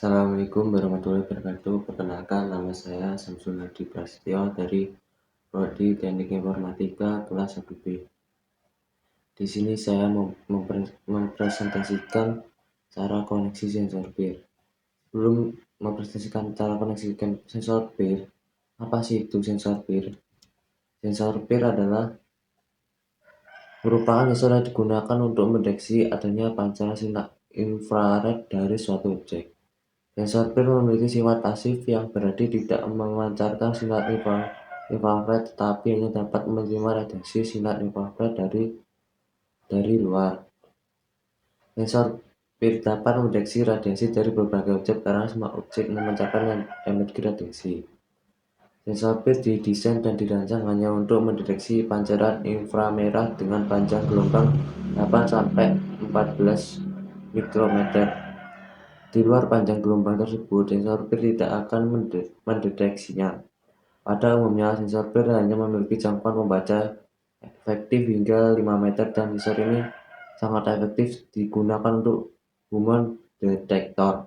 Assalamualaikum warahmatullahi wabarakatuh. Perkenalkan, nama saya Samsul Hadi Prasetyo dari Prodi Teknik Informatika kelas 1B. Di sini saya mempresentasikan cara koneksi sensor peer. Sebelum mempresentasikan cara koneksi sensor peer, apa sih itu sensor peer? Sensor peer adalah merupakan sensor yang digunakan untuk mendeteksi adanya pancaran sinar infrared dari suatu objek. Sensor peer memiliki sifat pasif yang berarti tidak memancarkan sinar infrared tetapi hanya dapat menerima radiasi sinar infrared dari luar. Sensor peer dapat mendeteksi radiasi dari berbagai objek karena semua objek memancarkan energi radiasi. Sensor peer didesain dan dirancang hanya untuk mendeteksi pancaran inframerah dengan panjang gelombang 8 sampai 14 mikrometer. Di luar panjang gelombang tersebut, sensor peer tidak akan mendeteksinya. Pada umumnya, sensor peer hanya memiliki jangkauan membaca efektif hingga 5 meter dan sensor ini sangat efektif digunakan untuk human detektor.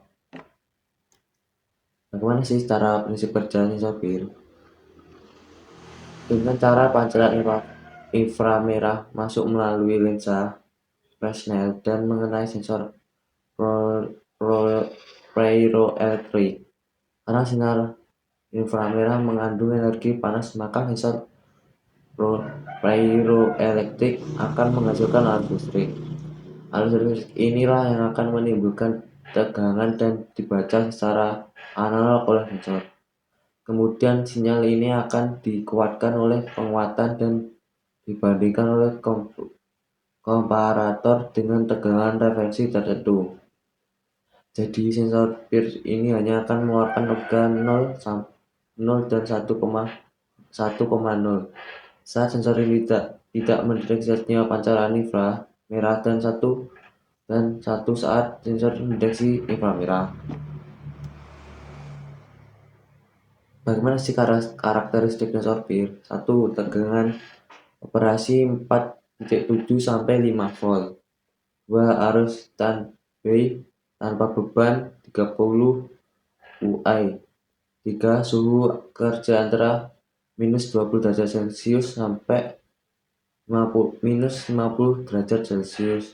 Bagaimana sih cara prinsip kerja sensor peer? Dengan cara pancaran inframerah masuk melalui lensa Fresnel dan mengenai sensor pyroelektrik. Karena sinar inframerah mengandung energi panas, maka sensor pyroelektrik akan menghasilkan arus listrik. Arus listrik inilah yang akan menimbulkan tegangan dan dibaca secara analog oleh sensor. Kemudian sinyal ini akan dikuatkan oleh penguatan dan dibandingkan oleh komparator dengan tegangan referensi tertentu. Jadi sensor peer ini hanya akan mengeluarkan tegangan 0 dan 1,0 saat sensor ini tidak mendeteksi adanya pancaran inframerah dan 1 saat sensor mendeteksi inframerah. Bagaimana sih karakteristik sensor peer? 1. Tegangan operasi 4,7 sampai 5 volt. 2. Arus standby tanpa beban 30 UI. 3. Suhu kerja antara -20 derajat Celcius sampai -50 derajat Celcius.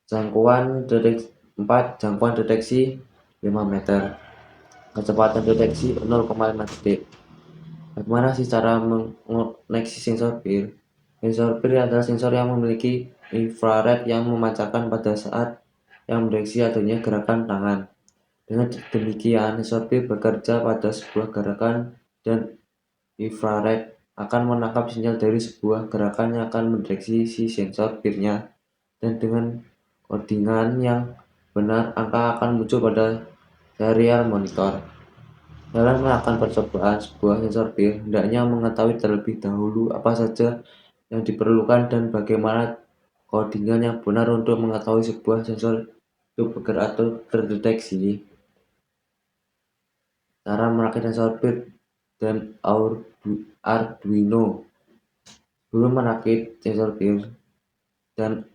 Jangkauan 4. Jangkauan deteksi 5 meter. Kecepatan deteksi 0,5 detik. Bagaimana sih cara mengoneksi sensor peer? Sensor peer adalah sensor yang memiliki infrared yang memancarkan pada saat yang mendeteksi adanya gerakan tangan. Dengan demikian, sensor peer bekerja pada sebuah gerakan dan infrared akan menangkap sinyal dari sebuah gerakan yang akan mendeteksi si sensor peer-nya, dan dengan kodingan yang benar, angka akan muncul pada serial monitor. Dalam melakukan percobaan sebuah sensor peer, hendaknya mengetahui terlebih dahulu apa saja yang diperlukan dan bagaimana kodingan yang benar untuk mengetahui sebuah sensor itu bergerak atau terdeteksi. Cara merakit sensor peer dan Arduino. Sebelum merakit sensor peer dan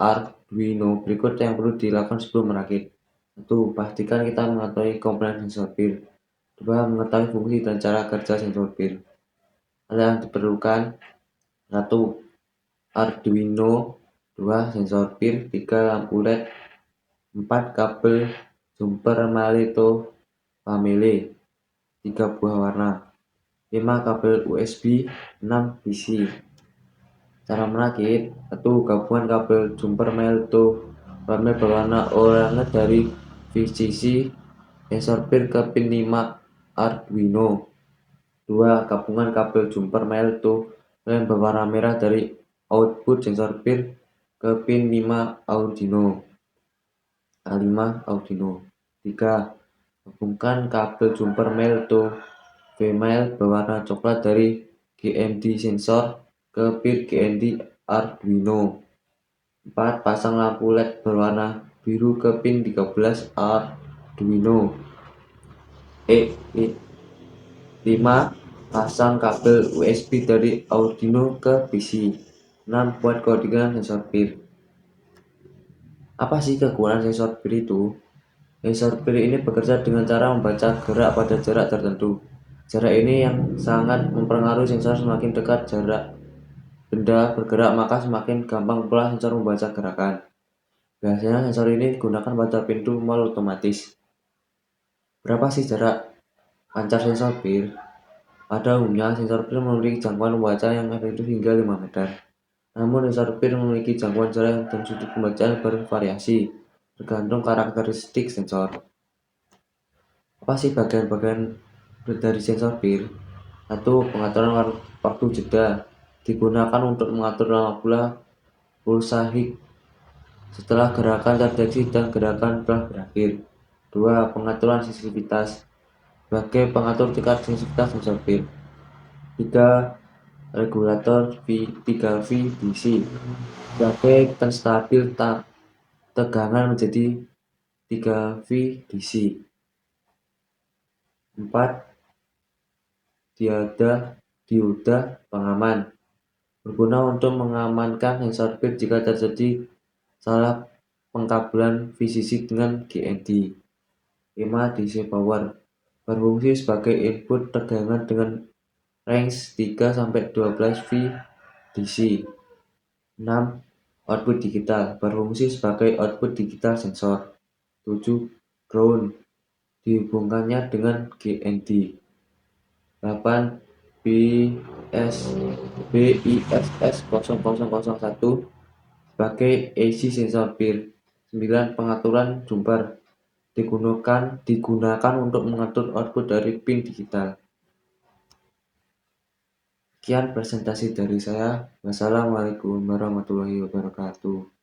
Arduino, berikut yang perlu dilakukan sebelum merakit. 1. Pastikan kita mengetahui komponen sensor peer. 2. Mengetahui fungsi dan cara kerja sensor peer. Hal yang diperlukan: 1. Arduino. 2. Sensor peer. 3. Lampu LED. 4. Kabel jumper Magneto Family 3 buah warna. 5. Kabel USB. 6. PC. Cara merakit: 1. Gabungan kabel jumper Magneto Family berwarna oranye dari VCC sensor peer ke pin 5 Arduino. 2. Gabungan kabel jumper Magneto yang berwarna merah dari output sensor peer ke pin 5 Arduino. 5 Arduino. 3. Gabungkan kabel jumper Magneto female berwarna coklat dari GND sensor ke pin GND Arduino. 4. Pasang lampu LED berwarna biru ke pin 13 Arduino. 5. Pasang kabel USB dari Arduino ke PC. 6. Buat kodingan sensor peer. Apa sih kekuatan sensor peer itu? Sensor pil ini bekerja dengan cara membaca gerak pada jarak tertentu. Jarak ini yang sangat mempengaruhi sensor. Semakin dekat jarak benda bergerak, maka semakin gampang pula sensor membaca gerakan. Biasanya sensor ini digunakan pada pintu mal otomatis. Berapa sih jarak pancar sensor pil? Pada umumnya, sensor pil memiliki jangkauan membaca yang efektif hingga 5 meter. Namun, sensor pil memiliki jangkauan jarak dan sudut pembacaan bervariasi, tergantung karakteristik sensor. Apa sih bagian-bagian dari sensor pil? Satu, pengaturan waktu jeda. Digunakan untuk mengatur lama pula pulsa hik setelah gerakan terdeteksi dan gerakan telah berakhir. Dua, pengaturan sensitivitas. Sebagai pengatur tingkat sensitivitas sensor pil. Tiga, regulator 3V DC. Sebagai penstabil tegangan menjadi 3V DC. 4, dioda pengaman. Berguna untuk mengamankan sensor pil jika terjadi salah pengkabelan VCC dengan GND. 5, DC power. Berfungsi sebagai input tegangan dengan range 3-12 V DC. 6, output digital. Berfungsi sebagai output digital sensor. 7, ground. Dihubungkannya dengan GND. 8, BISS 0001 sebagai AC sensor pil. 9, pengaturan jumper. Digunakan untuk mengatur output dari pin digital. Sekian presentasi dari saya. Wassalamualaikum warahmatullahi wabarakatuh.